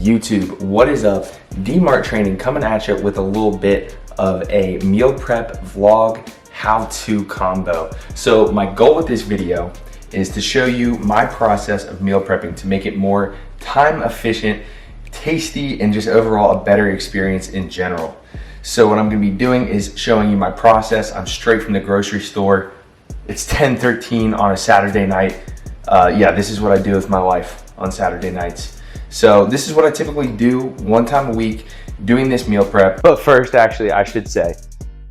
YouTube, what is up? D-Mart Training coming at you with a little bit of a meal prep vlog how-to combo. So my goal with this video is to show you my process of meal prepping to make it more time efficient, tasty, and just overall a better experience in general. So what I'm gonna be doing is showing you my process. I'm straight from the grocery store. It's 10:13 on a Saturday night. Yeah, this is what I do with my life on Saturday nights. So this is what I typically do one time a week, doing this meal prep. But first, actually, I should say,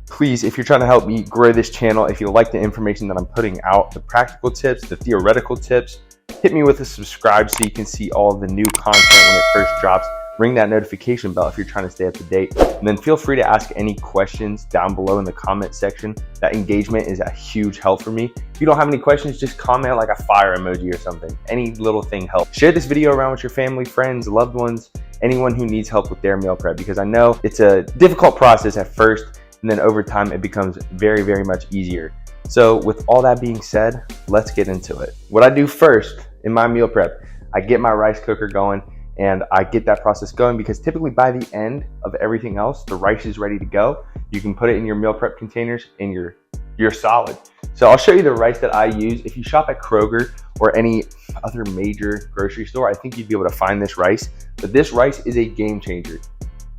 please, if you're trying to help me grow this channel, if you like the information that I'm putting out, the practical tips, the theoretical tips, hit me with a subscribe so you can see all the new content when it first drops. Ring that notification bell if you're trying to stay up to date. And then feel free to ask any questions down below in the comment section. That engagement is a huge help for me. If you don't have any questions, just comment like a fire emoji or something. Any little thing helps. Share this video around with your family, friends, loved ones, anyone who needs help with their meal prep, because I know it's a difficult process at first, and then over time it becomes very, very much easier. So with all that being said, let's get into it. What I do first in my meal prep, I get my rice cooker going, and I get that process going because typically by the end of everything else, the rice is ready to go. You can put it in your meal prep containers and you're solid. So I'll show you the rice that I use. If you shop at Kroger or any other major grocery store, I think you'd be able to find this rice. But this rice is a game changer.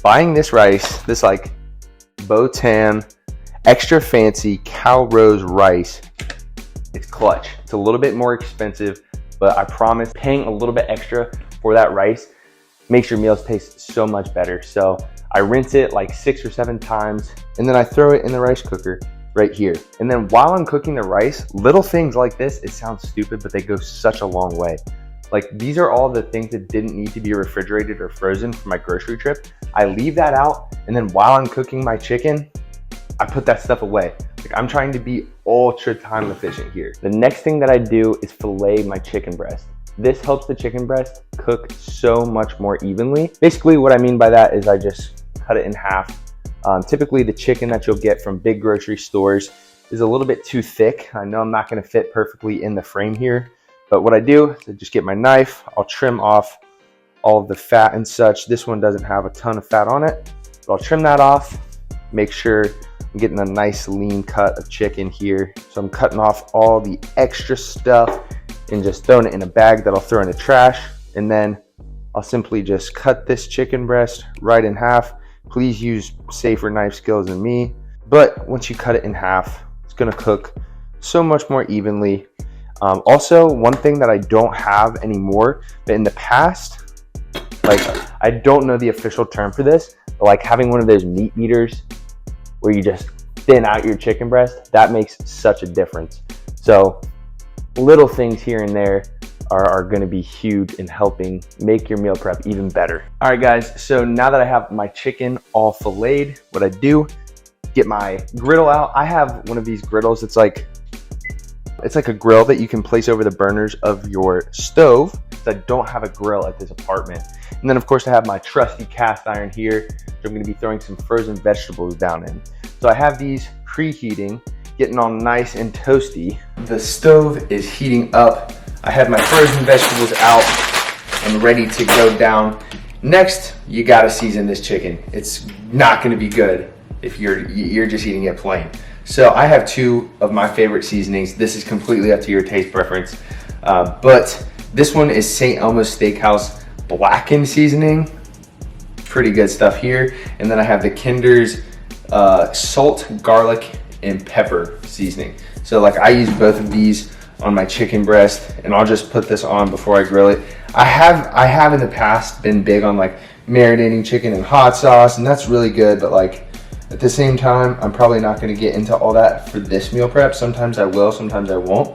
Buying this rice, this like Botan extra fancy cow rose rice, it's clutch. It's a little bit more expensive, but I promise paying a little bit extra for that rice makes your meals taste so much better. So I rinse it like 6 or 7 times, and then I throw it in the rice cooker right here. And then while I'm cooking the rice, little things like this, it sounds stupid, but they go such a long way. Like, these are all the things that didn't need to be refrigerated or frozen for my grocery trip. I leave that out, and then while I'm cooking my chicken, I put that stuff away. Like, I'm trying to be ultra time efficient here. The next thing that I do is fillet my chicken breast. This helps the chicken breast cook so much more evenly. Basically, what I mean by that is I just cut it in half. Typically, the chicken that you'll get from big grocery stores is a little bit too thick. I know I'm not gonna fit perfectly in the frame here, but what I do is I just get my knife, I'll trim off all of the fat and such. This one doesn't have a ton of fat on it, but I'll trim that off, make sure I'm getting a nice lean cut of chicken here. So I'm cutting off all the extra stuff and just throwing it in a bag that I'll throw in the trash. And then I'll simply just cut this chicken breast right in half. Please use safer knife skills than me. But once you cut it in half, it's gonna cook so much more evenly. Also, one thing that I don't have anymore, but in the past, like, I don't know the official term for this, but like having one of those meat eaters where you just thin out your chicken breast, that makes such a difference. So little things here and there are gonna be huge in helping make your meal prep even better. All right, guys, so now that I have my chicken all filleted, what I do, get my griddle out. I have one of these griddles. It's like a grill that you can place over the burners of your stove. So I don't have a grill at this apartment. And then of course I have my trusty cast iron here, which I'm gonna be throwing some frozen vegetables down in. So I have these preheating, getting all nice and toasty. The stove is heating up. I have my frozen vegetables out and ready to go down. Next, you gotta season this chicken. It's not gonna be good if you're just eating it plain. So I have 2 of my favorite seasonings. This is completely up to your taste preference. But this one is St. Elmo's Steakhouse blackened seasoning. Pretty good stuff here. And then I have the Kinder's salt, garlic, and pepper seasoning. So like, I use both of these on my chicken breast, and I'll just put this on before I grill it. I have in the past been big on like marinating chicken in hot sauce, and that's really good, but like at the same time, I'm probably not gonna get into all that for this meal prep. Sometimes I will, sometimes I won't.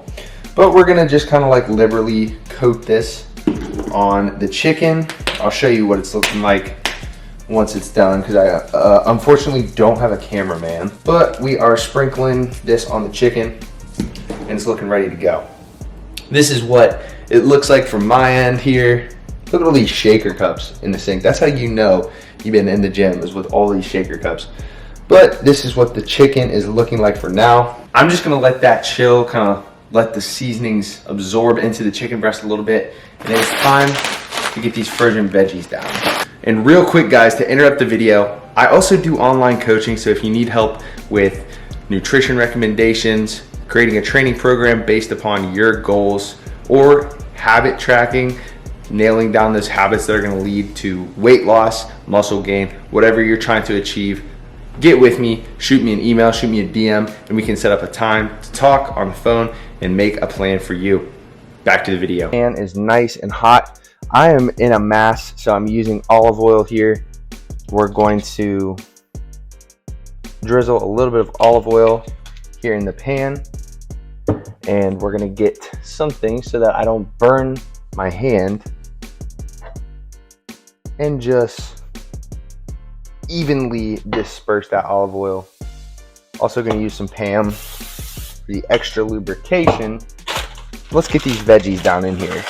But we're gonna just kind of like liberally coat this on the chicken. I'll show you what it's looking like once it's done, because I unfortunately don't have a cameraman, but we are sprinkling this on the chicken and it's looking ready to go. This is what it looks like from my end here. Look at all these shaker cups in the sink. That's how you know you've been in the gym, is with all these shaker cups. But this is what the chicken is looking like for now. I'm just gonna let that chill, kind of let the seasonings absorb into the chicken breast a little bit, and then it's time to get these frozen veggies down. And real quick guys, to interrupt the video, I also do online coaching, so if you need help with nutrition recommendations, creating a training program based upon your goals, or habit tracking, nailing down those habits that are gonna lead to weight loss, muscle gain, whatever you're trying to achieve, get with me, shoot me an email, shoot me a DM, and we can set up a time to talk on the phone and make a plan for you. Back to the video. Pan is nice and hot. I am in a mass, so I'm using olive oil here. We're going to drizzle a little bit of olive oil here in the pan, and we're gonna get something so that I don't burn my hand, and just evenly disperse that olive oil. Also gonna use some Pam for the extra lubrication. Let's get these veggies down in here.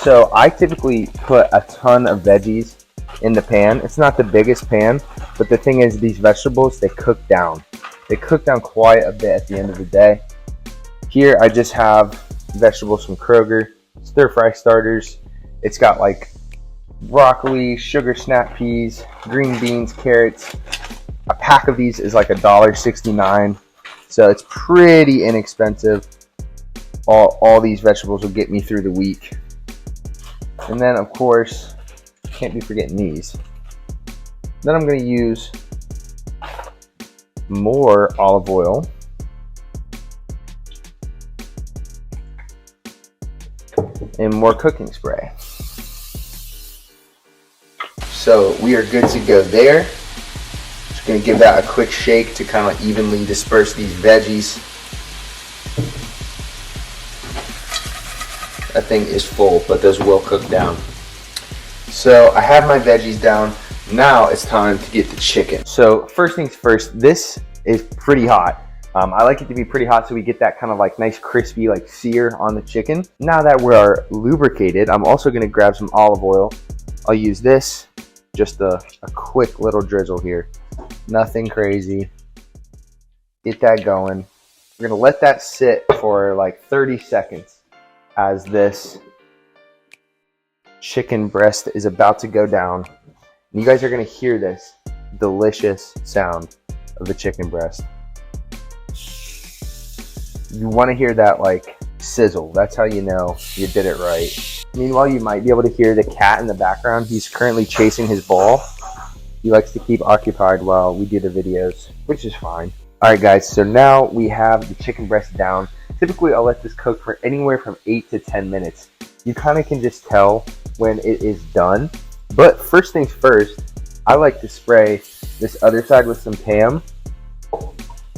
So I typically put a ton of veggies in the pan. It's not the biggest pan, but the thing is, these vegetables, they cook down. They cook down quite a bit at the end of the day. Here I just have vegetables from Kroger, stir fry starters. It's got like broccoli, sugar snap peas, green beans, carrots. A pack of these is like $1.69, so it's pretty inexpensive. All these vegetables will get me through the week. And then of course, can't be forgetting these. Then I'm going to use more olive oil. And more cooking spray. So we are good to go there. Just going to give that a quick shake to kind of evenly disperse these veggies. That thing is full, but those will cook down. So I have my veggies down. Now it's time to get the chicken. So first things first, this is pretty hot. I like it to be pretty hot so we get that kind of like nice crispy like sear on the chicken. Now that we're lubricated, I'm also gonna grab some olive oil. I'll use this, just a quick little drizzle here. Nothing crazy. Get that going. We're gonna let that sit for like 30 seconds as this chicken breast is about to go down. And you guys are gonna hear this delicious sound of the chicken breast. You want to hear that like sizzle. That's how you know you did it right. Meanwhile, you might be able to hear the cat in the background. He's currently chasing his ball. He likes to keep occupied while we do the videos, which is fine. All right, guys, so now we have the chicken breast down. Typically, I'll let this cook for anywhere from 8 to 10 minutes. You kind of can just tell when it is done. But first things first, I like to spray this other side with some Pam,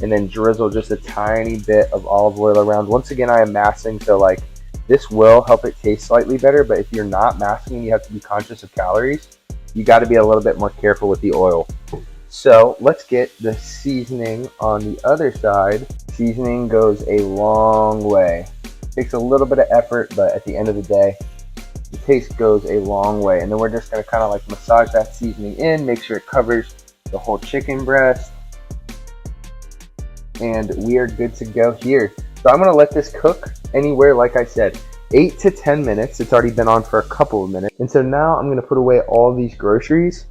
and then drizzle just a tiny bit of olive oil around. Once again, I am massing, so like this will help it taste slightly better, but if you're not massing and you have to be conscious of calories, you got to be a little bit more careful with the oil. So let's get the seasoning on the other side. Seasoning goes a long way. Takes a little bit of effort, but at the end of the day, the taste goes a long way. And then we're just going to kind of like massage that seasoning in, make sure it covers the whole chicken breast. And we are good to go here. So I'm going to let this cook anywhere, like I said, 8 to 10 minutes. It's already been on for a couple of minutes. And so now I'm going to put away all these groceries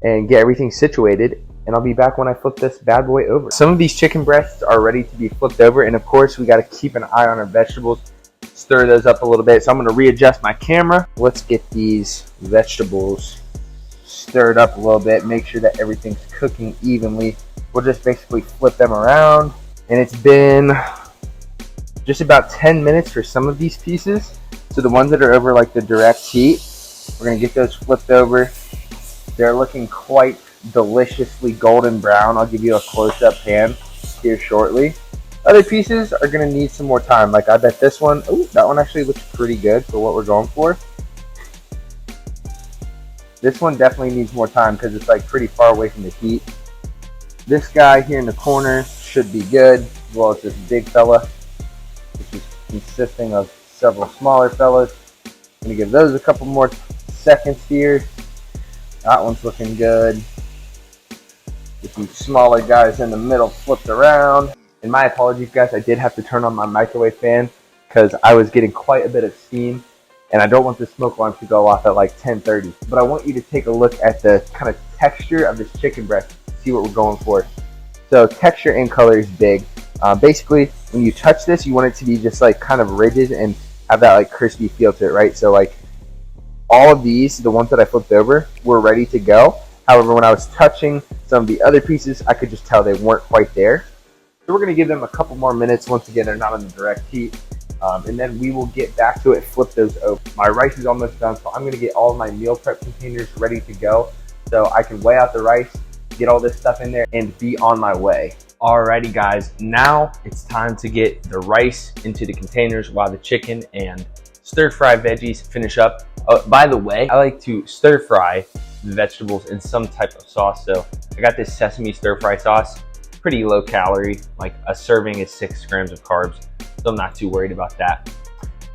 and get everything situated. And I'll be back when I flip this bad boy over. Some of these chicken breasts are ready to be flipped over. And of course, we got to keep an eye on our vegetables. Stir those up a little bit. So I'm going to readjust my camera. Let's get these vegetables stirred up a little bit. Make sure that everything's cooking evenly. We'll just basically flip them around. And it's been just about 10 minutes for some of these pieces. So the ones that are over like the direct heat, we're gonna get those flipped over. They're looking quite deliciously golden brown. I'll give you a close-up pan here shortly. Other pieces are gonna need some more time. Like I bet this one, oh, that one actually looks pretty good for what we're going for. This one definitely needs more time because it's like pretty far away from the heat. This guy here in the corner should be good, as well as this big fella, which is consisting of several smaller fellas. I'm gonna give those a couple more seconds here. That one's looking good. Get these smaller guys in the middle flipped around. And my apologies, guys, I did have to turn on my microwave fan because I was getting quite a bit of steam, and I don't want the smoke alarm to go off at like 10:30. But I want you to take a look at the kind of texture of this chicken breast, see what we're going for. So texture and color is big. Basically, when you touch this, you want it to be just like kind of rigid and have that like crispy feel to it, right? So like all of these, the ones that I flipped over, were ready to go. However, when I was touching some of the other pieces, I could just tell they weren't quite there. So we're gonna give them a couple more minutes. Once again, they're not on the direct heat. And then we will get back to it, flip those over. My rice is almost done, so I'm gonna get all of my meal prep containers ready to go so I can weigh out the rice, get all this stuff in there, and be on my way. Alrighty guys, now it's time to get the rice into the containers while the chicken and stir-fry veggies finish up. By the way, I like to stir-fry the vegetables in some type of sauce. So I got this sesame stir-fry sauce, pretty low calorie, like a serving is 6 grams of carbs, so I'm not too worried about that.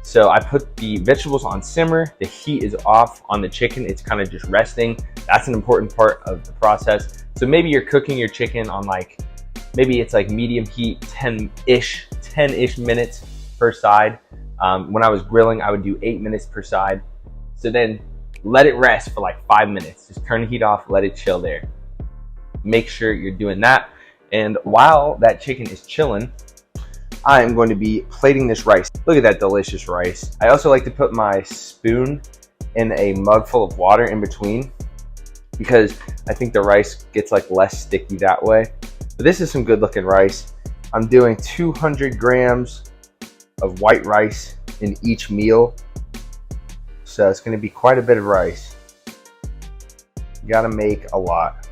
So I put the vegetables on simmer, the heat is off on the chicken, it's kind of just resting. That's an important part of the process. So maybe you're cooking your chicken on like, maybe it's like medium heat, 10-ish minutes per side. When I was grilling, I would do 8 minutes per side. So then let it rest for like 5 minutes. Just turn the heat off, let it chill there. Make sure you're doing that. And while that chicken is chilling, I am going to be plating this rice. Look at that delicious rice. I also like to put my spoon in a mug full of water in between because I think the rice gets like less sticky that way. But this is some good looking rice. I'm doing 200 grams of white rice in each meal. So it's gonna be quite a bit of rice. You gotta make a lot.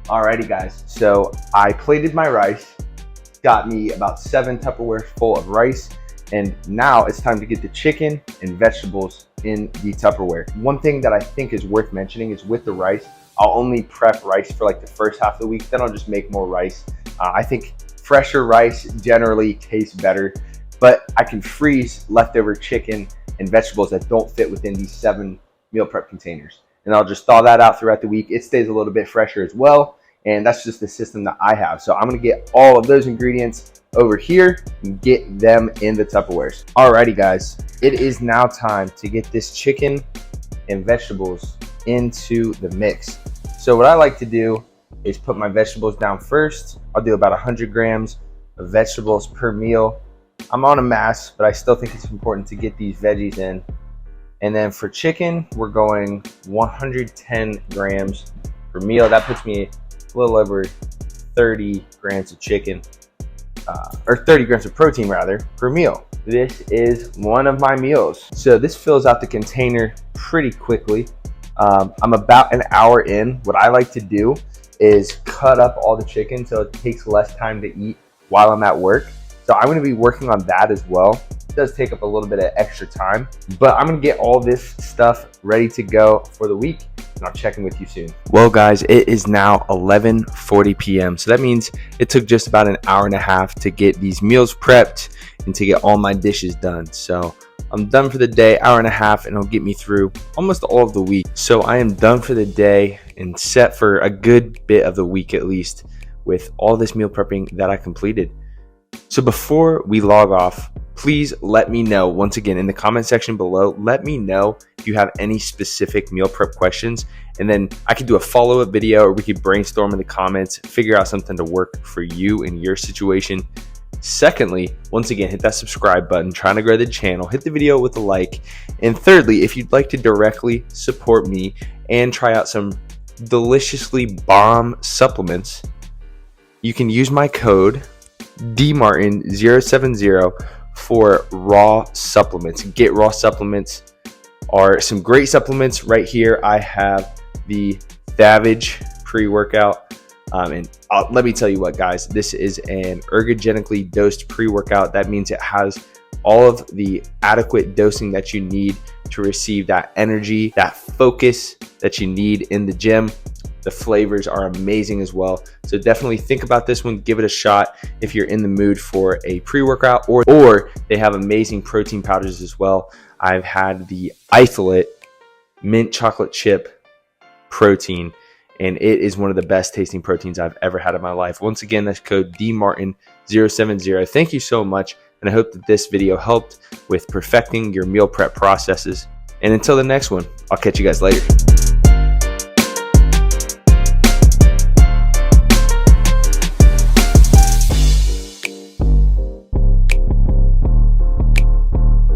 Alrighty guys, so I plated my rice. Got me about 7 Tupperwares full of rice. And now it's time to get the chicken and vegetables in the Tupperware. One thing that I think is worth mentioning is with the rice, I'll only prep rice for like the first half of the week, then I'll just make more rice. I think fresher rice generally tastes better, but I can freeze leftover chicken and vegetables that don't fit within these 7 meal prep containers. And I'll just thaw that out throughout the week. It stays a little bit fresher as well. And that's just the system that I have. So I'm gonna get all of those ingredients over here and get them in the Tupperwares. Alrighty guys, it is now time to get this chicken and vegetables into the mix. So what I like to do is put my vegetables down first. I'll do about 100 grams of vegetables per meal. I'm on a mass, but I still think it's important to get these veggies in. And then for chicken, we're going 110 grams per meal. That puts me a little over 30 grams of chicken, or 30 grams of protein rather, per meal. This is one of my meals. So this fills out the container pretty quickly. I'm about an hour in. What I like to do is cut up all the chicken so it takes less time to eat while I'm at work. So I'm gonna be working on that as well. It does take up a little bit of extra time, but I'm gonna get all this stuff ready to go for the week, and I'll check in with you soon. Well guys, it is now 11:40 p.m. So that means it took just about an hour and a half to get these meals prepped and to get all my dishes done. So I'm done for the day, hour and a half, and it'll get me through almost all of the week. So I am done for the day and set for a good bit of the week at least with all this meal prepping that I completed. So before we log off, please let me know, once again, in the comment section below, let me know if you have any specific meal prep questions, and then I could do a follow-up video, or we could brainstorm in the comments, figure out something to work for you in your situation. Secondly, once again, hit that subscribe button, trying to grow the channel, hit the video with a like. And thirdly, if you'd like to directly support me and try out some deliciously bomb supplements, you can use my code DMartin070 for raw supplements. Get Raw supplements are some great supplements right here. I have the Savage pre-workout. And let me tell you what, guys, this is an ergogenically dosed pre-workout. That means it has all of the adequate dosing that you need to receive that energy, that focus that you need in the gym. The flavors are amazing as well. So definitely think about this one, give it a shot if you're in the mood for a pre-workout, or they have amazing protein powders as well. I've had the Isolate mint chocolate chip protein, and it is one of the best tasting proteins I've ever had in my life. Once again, that's code DMartin070. Thank you so much, and I hope that this video helped with perfecting your meal prep processes. And until the next one, I'll catch you guys later.